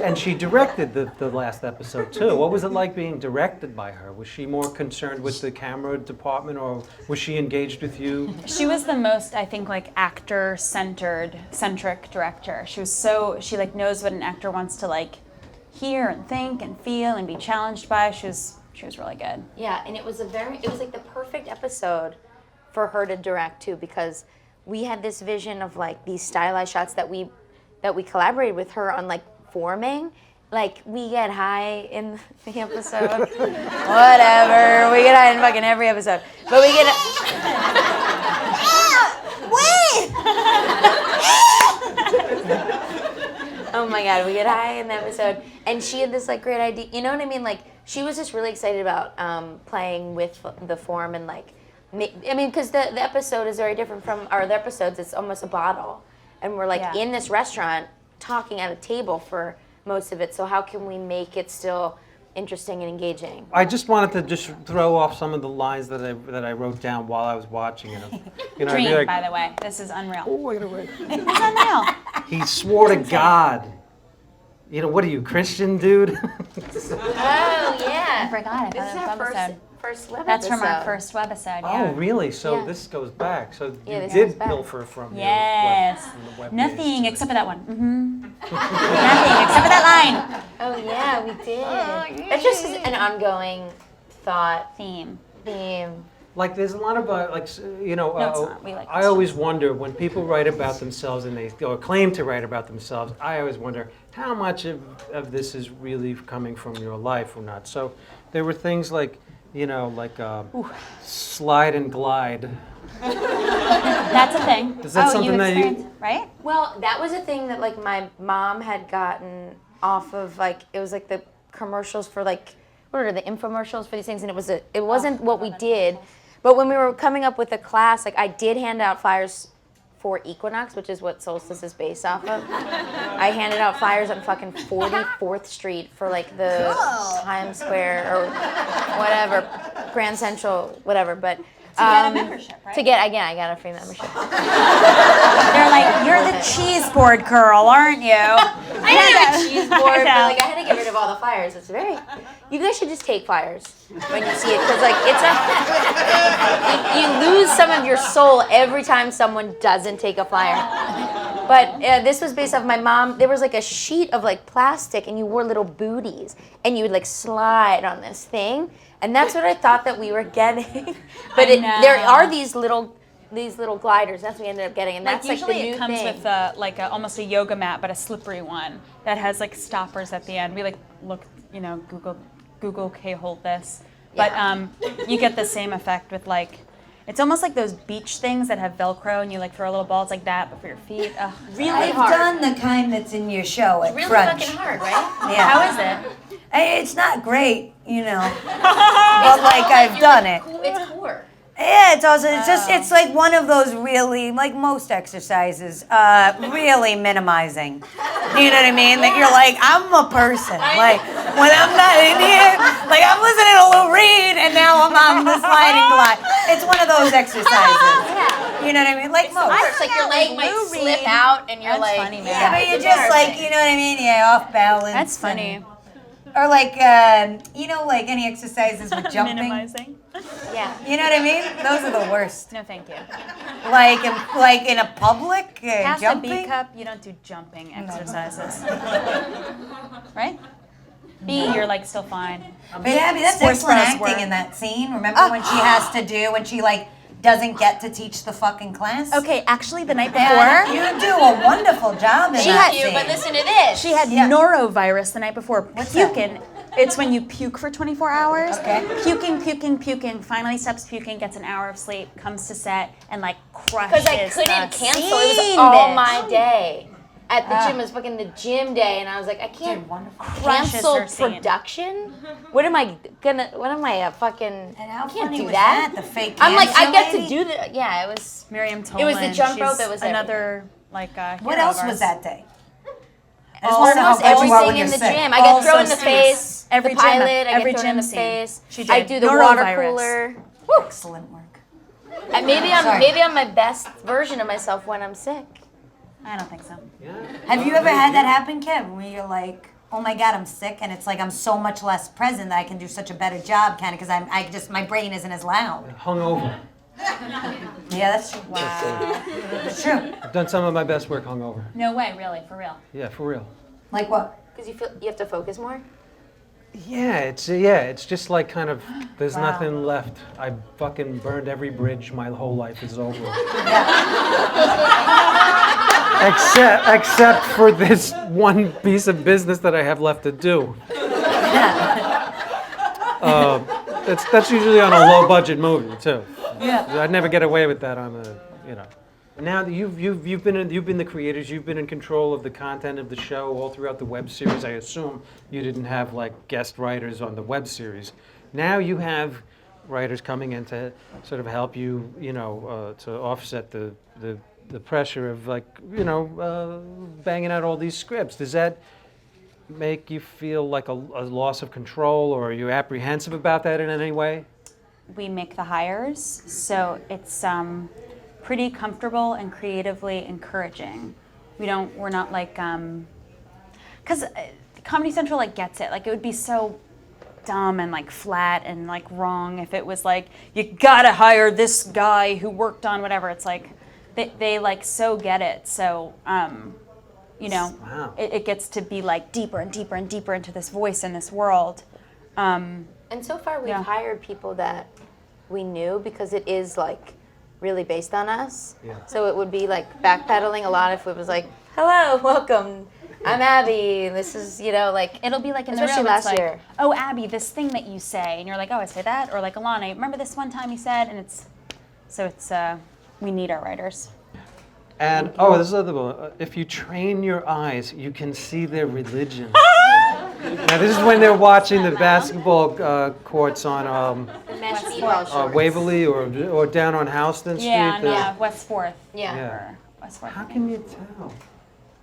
And she directed the last episode too. What was it like being directed by her? Was she more concerned with the camera department, or was she engaged with you? She was the most, I think, like actor-centric director. She like knows what an actor wants to like hear and think and feel and be challenged by. She was really good. Yeah, and it was like the perfect episode for her to direct too, because we had this vision of like these stylized shots that we collaborated with her on like forming. Like, we get high in the episode. Whatever. We get high in fucking every episode. But we get Oh my god, we get high in the episode. And she had this like great idea. You know what I mean? Like, she was just really excited about playing with the form and like because the episode is very different from our other episodes. It's almost a bottle. And we're like in this restaurant talking at a table for most of it. So how can we make it still interesting and engaging. I just wanted to just throw off some of the lines that I wrote down while I was watching it. You know, I'd be Dream, like, by the way. This is unreal. oh, I gotta write. It's unreal. He swore to God. You know, what are you, Christian, dude? Oh yeah. I forgot. This is our first web That's from our episode. first webisode. Oh, Yeah. really? So Yeah. this goes back. So Yeah, you this did goes back. pilfer from Yes. your web, from the web Nothing page. except for that one. Nothing except for that line. Oh yeah, we did. That's just an ongoing thought Theme. theme. Like there's a lot of you know. No, it's not. We like I always wonder when people write about themselves and they or claim to write about themselves. I always wonder how much of this is really coming from your life or not. So there were things like, you know, like slide and glide. That's a thing. Is that something you that you- experienced, right? Well, that was a thing that like my mom had gotten off of like it was like the commercials for like what are the infomercials for these things, and it wasn't what we did, but when we were coming up with a class, like I did hand out flyers for Equinox, which is what Solstice is based off of. I handed out flyers on fucking 44th Street for like the Times Square or whatever, Grand Central, whatever, but. To get a membership, right? I got a free membership. They're like, you're the cheese board girl, aren't you? I didn't have a cheese board, but know. like I had to get rid of all the flyers. It's very. You guys should just take flyers when you see it, because like it's a. You lose some of your soul every time someone doesn't take a flyer. But this was based off my mom. There was like a sheet of like plastic, and you wore little booties, and you would like slide on this thing, and that's what I thought that we were getting. But there are these little gliders. That's what we ended up getting, and that's like usually the new it comes thing. with almost a yoga mat, but a slippery one that has like stoppers at the end. We like look, you know, Google okay, hold this, but you get the same effect with like. It's almost like those beach things that have Velcro and you like throw a little ball. It's like that, but for your feet. Ugh. really I've hard. done the kind that's in your show at really Crunch. fucking hard, right? Yeah. How is it? It's not great, you know, but like I've done it. It's core. Yeah, it's also it's like one of those really, like most exercises, really minimizing. You know what I mean? That you're like, I'm a person. Like when I'm not in here, like I'm listening to Lou Reed and now I'm on the sliding glide. It's one of those exercises. You know what I mean? Like most. It's like your leg might slip out and you're That's like, funny, man. Yeah, but you're just like, you know what I mean? Yeah, off balance. That's funny. Or like, you know, like any exercises with jumping. Minimizing. yeah. You know what I mean? Those are the worst. No, thank you. Like in a public Past jumping. the B cup, you don't do jumping exercises. Right? B, you're like still fine. But yeah, I mean, that's Sports excellent bras acting were- in that scene. Remember when she has to do when she like doesn't get to teach the fucking class? Okay, actually, the night Yeah, before, you do a wonderful job in that scene. But listen to this. she had Yeah. norovirus the night before. What's that? Puking. It's when you puke for 24 hours. Okay. Puking. Finally stops puking, gets an hour of sleep, comes to set, and like crushes Because I couldn't the cancel. It was scene, all bitch. my day. At the gym, it was fucking the gym day, and I was like, I can't Crushes cancel her scene. production. What am I fucking? And how I can't funny do was that. The fake. I'm like, I cancer get to lady? do the. Yeah, it was. Miriam Tolan. It was the jump rope, she's it was another like. What hero else of was ours. that day? I just wanna know how Almost good you are when everything you're in the sick. gym. I get thrown in the Also face. Every the gym- pilot, I every get thrown in the gym scene. face. She I did. do the water Norovirus. cooler. Excellent work. And maybe I'm my best version of myself when I'm sick. I don't think so. Have you ever had that happen, Kev, where you're like, oh my God, I'm sick, and it's like I'm so much less present that I can do such a better job, kind of, because my brain isn't as loud. Hungover. Yeah, that's true. Wow. That's true. I've done some of my best work hungover. No way, really, for real. Yeah, for real. Like what? Because you have to focus more. Yeah, it's just like kind of there's Wow. nothing left. I fucking burned every bridge. My whole life is over. Except for this one piece of business that I have left to do. That's usually on a low budget movie too. Yeah. I'd never get away with that on a, you know. Now that you've been the creators, you've been in control of the content of the show all throughout the web series. I assume you didn't have like guest writers on the web series. Now you have writers coming in to sort of help you, you know, to offset the pressure of like, you know, banging out all these scripts. make you feel like a loss of control, or are you apprehensive about that in any way? We make the hires, so it's pretty comfortable and creatively encouraging. We're not like, because Comedy Central like gets it. Like it would be so dumb and like flat and like wrong if it was like, you gotta hire this guy who worked on whatever. It's like, they like so get it. So, Wow. it gets to be like deeper and deeper and deeper into this voice in this world. And so far, we've hired people that we knew because it is like really based on us. Yeah. So it would be like backpedaling a lot if it was like, hello, welcome, I'm Abby. This is, like, It'll be like in the especially room, it's last like, year. oh, Abby, this thing that you say, and you're like, oh, I say that, or like Ilana, remember this one time you said, and it's we need our writers. And this is another one. If you train your eyes, you can see their religion. Now this is when they're watching the basketball courts on Waverly or down on Houston Street. Yeah, West 4th. Yeah. Or West 4th. How can you tell?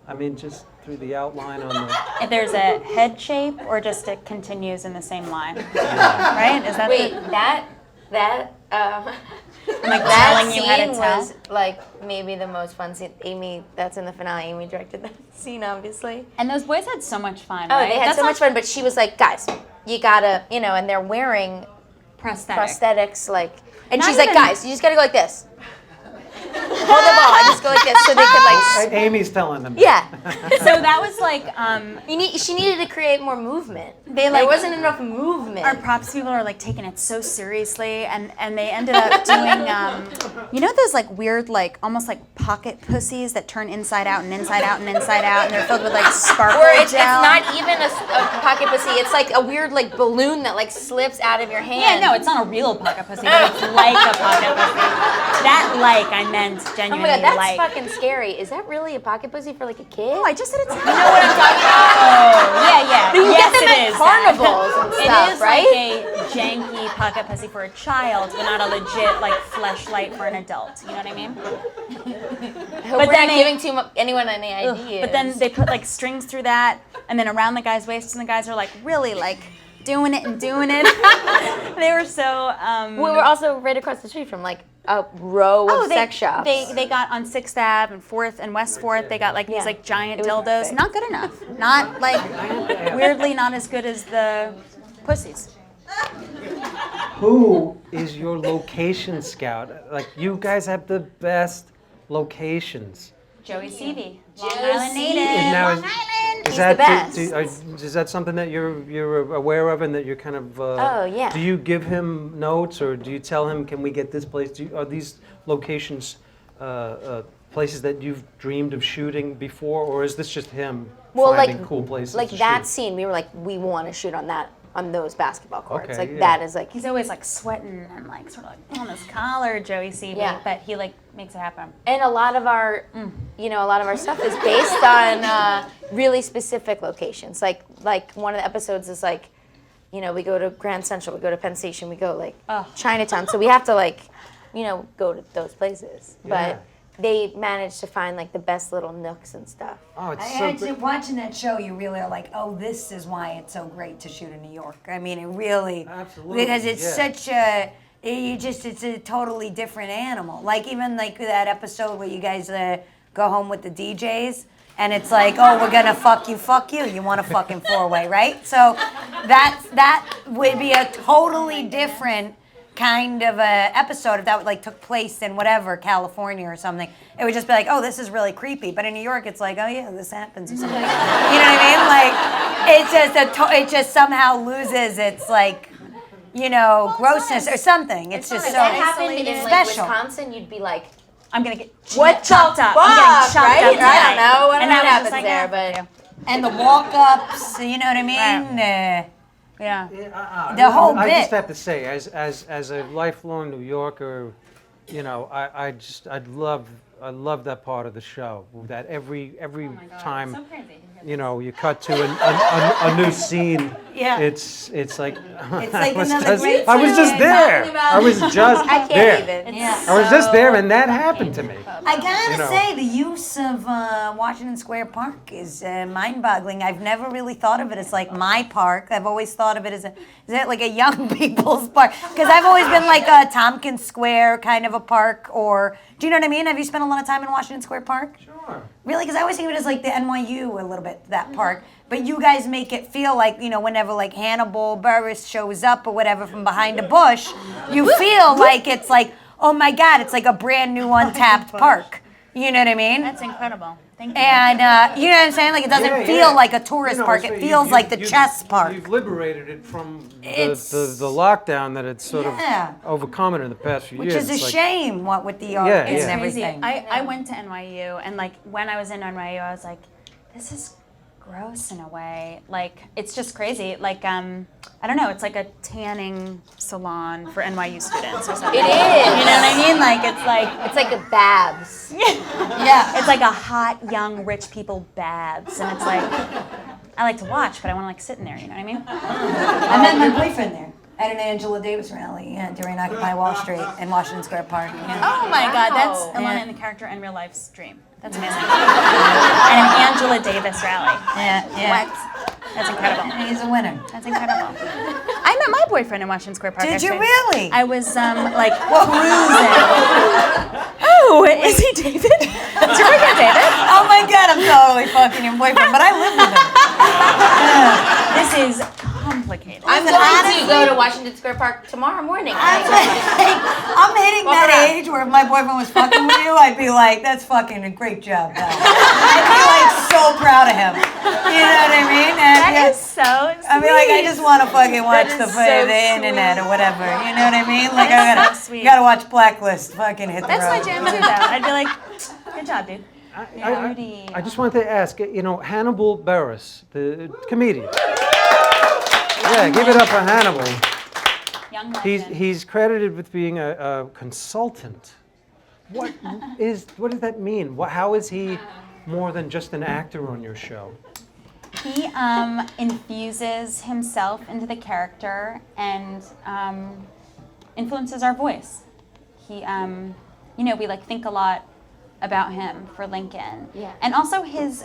I mean, just through the outline on the. If there's a head shape, or just it continues in the same line, right? Is that Wait, the, that I'm like that telling you how to scene tell? was like maybe the most fun scene. Amy, that's in the finale. Amy directed that scene, obviously. And those boys had so much fun. Oh, right? they had That's so not much fun, but she was like, guys, you gotta, and they're wearing prosthetics, like, and Not she's like, even- guys, you just gotta go like this. Hold the ball and just go like this so they could like. Amy's telling them. Yeah. So that was like, She needed to create more movement. They, like- there wasn't enough movement. our props people are like taking it so seriously, and they ended up doing, those like weird, like almost like pocket pussies that turn inside out and inside out and inside out, and they're filled with like sparkle Or it's gel. not even a pocket pussy. It's like a weird like balloon that like slips out of your hand. Yeah, no, it's not a real pocket pussy, but it's like a pocket pussy. That I meant Oh genuinely my god, that's like. fucking scary. Is that really a pocket pussy for like a kid? Oh, I just said it's. You know what I'm talking about? Yeah. You Yes, get them it at is. carnivals and stuff, It is right? like a janky pocket pussy for a child, but not a legit like fleshlight for an adult. You know what I mean? I hope we're then not they- giving anyone any ideas. But then they put like strings through that, and then around the guy's waist, and the guys are like really like doing it and doing it. They were so. we were also right across the street from like a row of sex shops. They got on 6th Ave and 4th and West 4th. They got like these like giant It was dildos. perfect. Not good enough. Not like weirdly not as good as the pussies. Who is your location scout? Like, you guys have the best locations. Joey Seavey, Long Joe Island Seavey. native. And now Long Island. Is He's that the best. is that something that you're aware of and that you're kind of? Oh, yeah. Do you give him notes, or do you tell him, can we get this place? Are these locations places that you've dreamed of shooting before, or is this just him finding cool places? Like to that shoot? scene, we were like, we want to shoot on those basketball courts. Okay, like yeah. that is like He's always like sweating and like sort of like on his collar, Joey Seavey, Yeah. but he like makes it happen. And a lot of our, a lot of our stuff is based on really specific locations. Like one of the episodes is like, we go to Grand Central, we go to Penn Station, we go like Chinatown. So we have to like, go to those places. Yeah. But they managed to find like the best little nooks and stuff. Oh, it's I so actually, good. watching that show, you really are like, oh, this is why it's so great to shoot in New York. I mean, it really, Absolutely, because it's yeah. such a, it's a totally different animal. Like even like that episode where you guys go home with the DJs, and it's like, oh, we're gonna fuck you. You want a fucking four-way, right? So that would be a totally different kind of a episode if that like took place in whatever California or something. It would just be like, oh, this is really creepy. But in New York, it's like, oh yeah, this happens or something. You know what I mean? Like it just somehow loses its like, grossness or something. It's just If so that happened in like special. Wisconsin, you'd be like, I'm gonna get what chopped the up. fuck, I'm getting chopped right? up I tonight. don't know what And I was happens just like, there, yeah. but And the walk-ups, you know what I mean? Yeah. The whole I just bit. have to say, as a lifelong New Yorker, I'd love I love that part of the show. That every time, So crazy to hear you know, you cut to a new scene. Yeah. It's like It's like another just, great I was just scene. there. Talking about- I was just I can't there. even. Yeah. I was just there, and that happened to me. I gotta You know. say, the use of Washington Square Park is mind-boggling. I've never really thought of it as like my park. I've always thought of it as is it like a young people's park? Because I've always been like a Tompkins Square kind of a park, or do you know what I mean? Have you spent a lot of time in Washington Square Park? Sure. Really? Because I always think of it as like the NYU a little bit, that park. But you guys make it feel like, you know, whenever like Hannibal Buress shows up or whatever from behind a bush, you feel like it's like, oh my God, it's like a brand new untapped park. You know what I mean? That's incredible. Thank you. And you know what I'm saying? Like it doesn't Yeah, feel yeah. like a tourist You know, park. so It feels like the chess park. You've liberated it from It's- the lockdown that it's sort Yeah. of overcome it in the past few Which years. is a It's like- shame, what with the art Yeah, and yeah. Crazy. everything. I went to NYU, and like when I was in NYU, I was like, this is gross in a way. Like it's just crazy. Like I don't know. It's like a tanning salon for NYU students or something. It is. You know what I mean? Like It's like a Babs. Yeah. it's like a hot young rich people baths, and it's like I like to watch, but I want to like sit in there. You know what I mean? I met my boyfriend there at an Angela Davis rally during Occupy Wall Street in Washington Square Park. Yeah. Oh my God, that's Wow. Ilana Yeah. in the character and real life's dream. That's amazing. And an Angela Davis rally. Yeah. That's incredible. He's a winner. That's incredible. I met my boyfriend in Washington Square Park. Did you actually. really? I was like cruising. Oh, is he David? Is your boyfriend David? Oh my God, I'm totally fucking your boyfriend, but I live with him. This is complicated. I'm going to go to Washington Square Park tomorrow morning. I'm hitting that around. age where if my boyfriend was fucking with you, I'd be like, that's fucking a great job, pal. I'd be like so proud of him. You know what I mean? And, That is so sweet. I'd be like, I just want to fucking watch That the, is so the internet or whatever. You know what I mean? Like That I is gotta, so sweet. gotta watch Blacklist. Fucking hit the That's road. my jam too, though. I'd be like, good job, dude. I just wanted to ask, you know, Hannibal Buress, the comedian. Yeah, give it up for Hannibal. Young legend. He's credited with being a consultant. What does that mean? How is he more than just an actor on your show? He infuses himself into the character and influences our voice. He, you know, we like think a lot about him for Lincoln. Yeah. And also his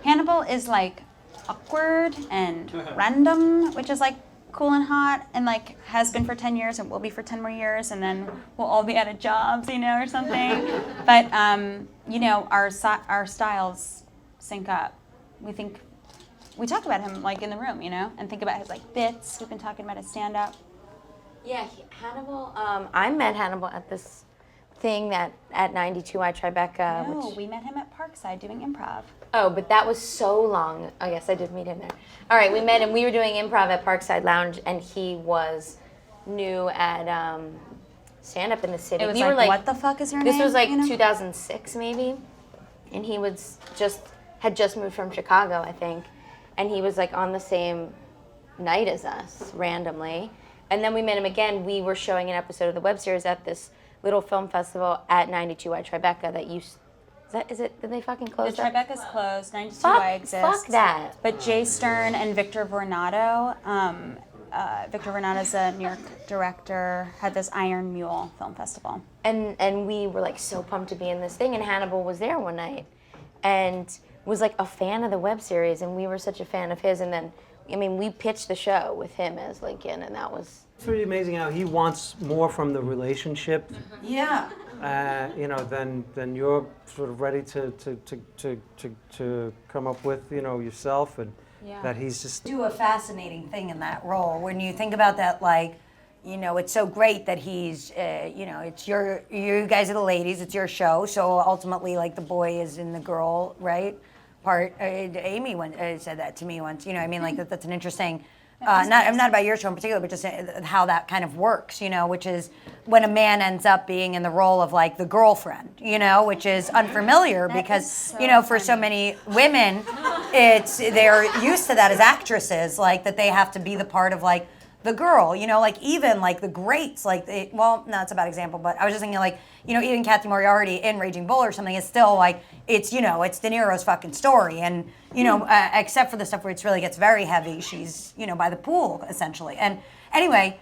Hannibal is like awkward and random, which is like cool and hot, and like has been for 10 years and will be for 10 more years, and then we'll all be out of jobs, you know, or something. But you know, our styles sync up. We talk about him like in the room, you know, and think about his like bits. We've been talking about his stand-up. Yeah, Hannibal. I met Hannibal at this thing that at 92I Tribeca. No, Which, we met him at Parkside doing improv. oh, but that was so long. Oh, yes, I did meet him there. All right, we met him. We were doing improv at Parkside Lounge, and he was new at stand-up in the city. It was we like, were like, what the fuck is your name? this was like you know? 2006 maybe, and he was had just moved from Chicago, I think, and he was like on the same night as us randomly, and then we met him again. We were showing an episode of the web series at this little film festival at 92I Tribeca that used. Is it? Did they fucking close The that? Tribeca's closed. 92Y Fuck exists. fuck that. But Jay Stern and Victor Vornado, Victor Vornado's a New York director, had this Iron Mule Film Festival. And we were like so pumped to be in this thing, and Hannibal was there one night and was like a fan of the web series, and we were such a fan of his. And then, I mean, we pitched the show with him as Lincoln, and that was. It's pretty amazing how he wants more from the relationship, Yeah. you know, than you're sort of ready to come up with, you know, yourself, and Yeah. that he's just. Do a fascinating thing in that role when you think about that, like, you know, it's so great that he's, you know, it's you guys are the ladies, it's your show, so ultimately, like, the boy is in the girl, right? Part. Amy said that to me once. You know, I mean, like that's an interesting. Not about your show in particular, but just how that kind of works. You know, which is when a man ends up being in the role of like the girlfriend. You know, which is unfamiliar because is so you know for so many women, they're used to that as actresses, like that they have to be the part of like the girl, you know, like even like the greats, like well, no, it's a bad example, but I was just thinking like, you know, even Kathy Moriarty in Raging Bull or something is still like, it's, you know, it's De Niro's fucking story. And, you know, except for the stuff where it really gets very heavy, she's, you know, by the pool essentially. And anyway,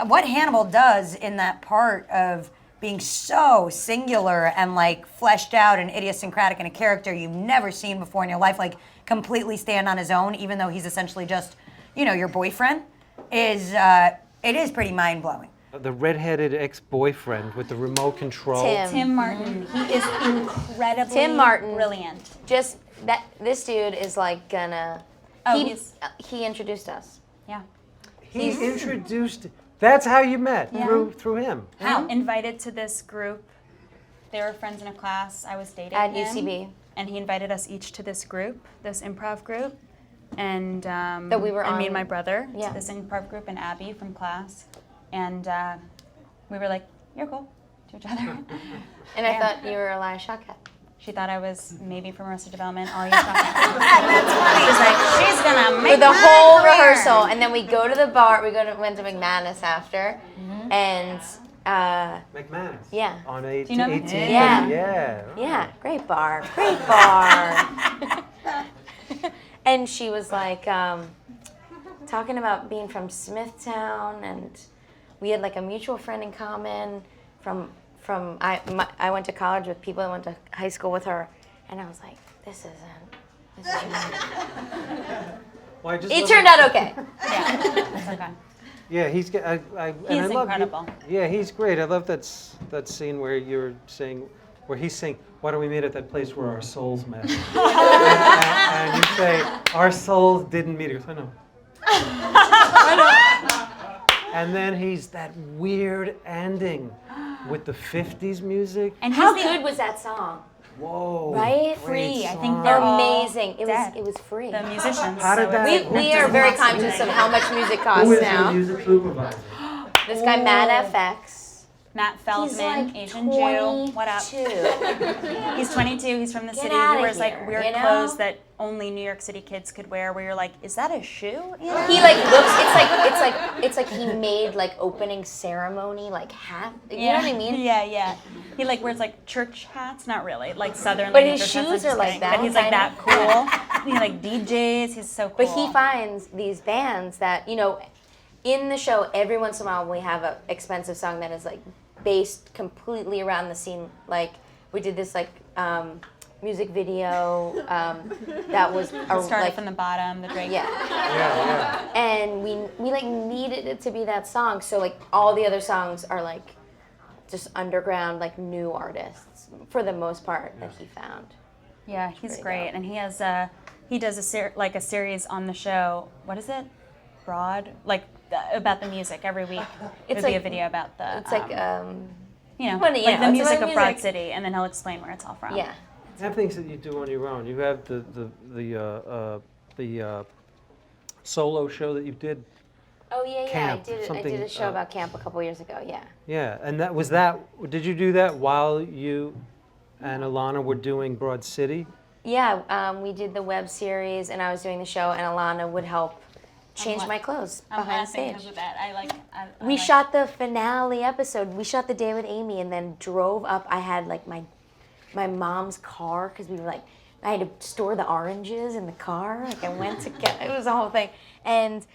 what Hannibal does in that part of being so singular and like fleshed out and idiosyncratic in a character you've never seen before in your life, like completely stand on his own, even though he's essentially just, you know, your boyfriend, is it is pretty mind-blowing. The redheaded ex-boyfriend with the remote control. Tim Martin. He is incredibly Tim Martin. brilliant. Just that this dude is like gonna. Oh, he introduced us. Yeah. He introduced. That's how you met through him. How? Invited to this group. They were friends in a class. I was dating At him. UCB. And he invited us each to this group, this improv group. And That we were and me on. and my brother Yeah. to this improv group, and Abby from class. And we were like, you're cool to each other. And I thought you were Elias Shawkat. She thought I was maybe from Arrested Development. All you talking That's funny. She's like, she's gonna make For the my whole career. rehearsal, and then we go to the bar. Went to McManus after, and McManus. Yeah. On 18th. you know him? Yeah. Yeah. Great bar, great bar. And she was like talking about being from Smithtown, and we had like a mutual friend in common I went to college with people that went to high school with her, and I was like, this isn't. Well, I just It love turned out okay. Yeah, that's okay. Yeah, he's. And He's I love incredible. Yeah, he's great. I love that scene where you're saying, where he's saying, "Why don't we meet at that place where our souls met?" and you say, "Our souls didn't meet." He goes, "I know." And then he's that weird ending with the '50s music. And How he's the good was that song? Whoa! Right? great Free. I song. think they're all Amazing. dead. It was free. the musicians. How did so that- it's- We are very conscious of how much music Who costs is now. the music supervisor? This guy, Matt FX. Matt He's Feldman, like Asian Jew. What up? 22. He's 22. He's from the Get city. outta He wears like here, weird you know? clothes that only New York City kids could wear. Where you're like, is that a shoe? You know? He like looks. It's like he made like opening ceremony like hat. You know what I mean? Yeah, yeah. He like wears like church hats, not really, like southern. But like, his church hats, I'm shoes just are like kidding. that, But he's like kind that cool. He like DJs. He's so cool. But he finds these bands that, you know, in the show, every once in a while we have an expensive song that is like based completely around the scene. Like we did this like music video that was started like from the bottom. The Drake. yeah, Yeah, and we like needed it to be that song. So like all the other songs are like just underground, like new artists for the most part that he found. Yeah, he's pretty great, dope. and he does a series on the show. What is it? Broad, like about the music every week. It would be a like- video about the. It's like you know, funny, like yeah, the it's music about of Broad music. City, and then he'll explain where it's all from. yeah. You have things that you do on your own. You have the solo show that you did. Oh yeah, yeah. Camp, I did something, a show about camp a couple years ago. Yeah. Yeah, and that was that. Did you do that while you and Ilana were doing Broad City? Yeah, we did the web series, and I was doing the show, and Ilana would help change la- my clothes I'm behind laughing stage. because of that. I We like- shot the finale episode. We shot the day with Amy, and then drove up. I had like my mom's car because we were like, I had to store the oranges in the car. Like I went to get it was a whole thing, and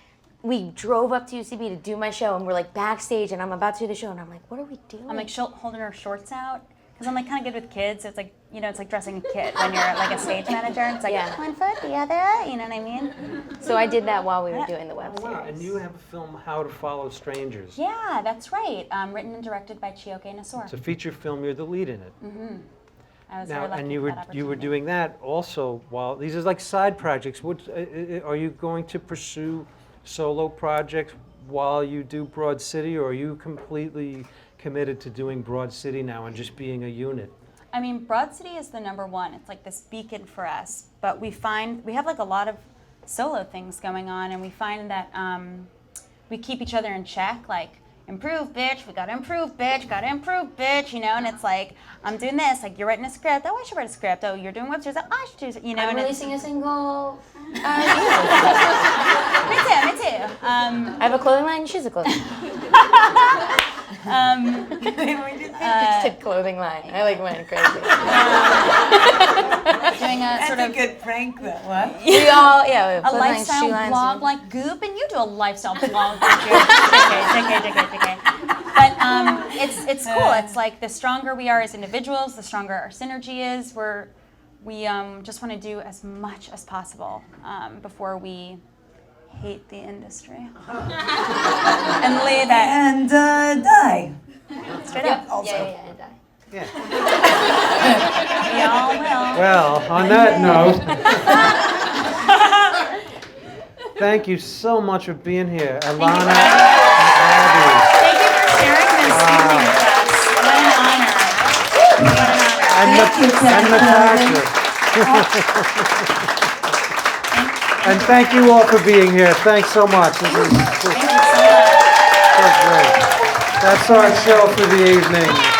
we drove up to UCB to do my show, and we're like backstage, and I'm about to do the show, and I'm like, what are we doing? I'm like holding her shorts out because I'm like kind of good with kids. So it's like, you know, it's like dressing a kid when you're like a stage manager. It's like Yeah. one foot, the other. You know what I mean? So I did that while we were doing the web series. Wow, and you have a film, How to Follow Strangers. Yeah, that's right. Written and directed by Chioke Nasor. It's a feature film. You're the lead in it. I was Now, very lucky and you for were that you were opportunity. doing that also while these are like side projects. What are you going to pursue solo projects while you do Broad City, or are you completely committed to doing Broad City now and just being a unit? I mean, Broad City is the number one. It's like this beacon for us. But we have like a lot of solo things going on, and we find that we keep each other in check. Like improve, bitch. We gotta improve, bitch. Gotta improve, bitch. You know, and it's like, I'm doing this. Like, you're writing a script. Oh, I should write a script. Oh, you're doing websites. Oh, I should do. You know, I'm and releasing a single. me too. I have a clothing line. She's a clothing line. It's a clothing line. I like went crazy. Doing a sort of good prank, though. What? We all, yeah, we have a clothing lines, lifestyle shoe lines, blog and- like Goop, and you do a lifestyle blog like Goop. JK. But it's cool. It's like the stronger we are as individuals, the stronger our synergy is. We just want to do as much as possible before we hate the industry and leave it And die. straight up. Yeah. We all will. Well, on that note, thank you so much for being here, Ilana and Abbi. Thank you for sharing this evening with us. What an honor. What an honor. And and thank you all for being here. Thanks so much. This is Thank you so much. so great. That's our show for the evening.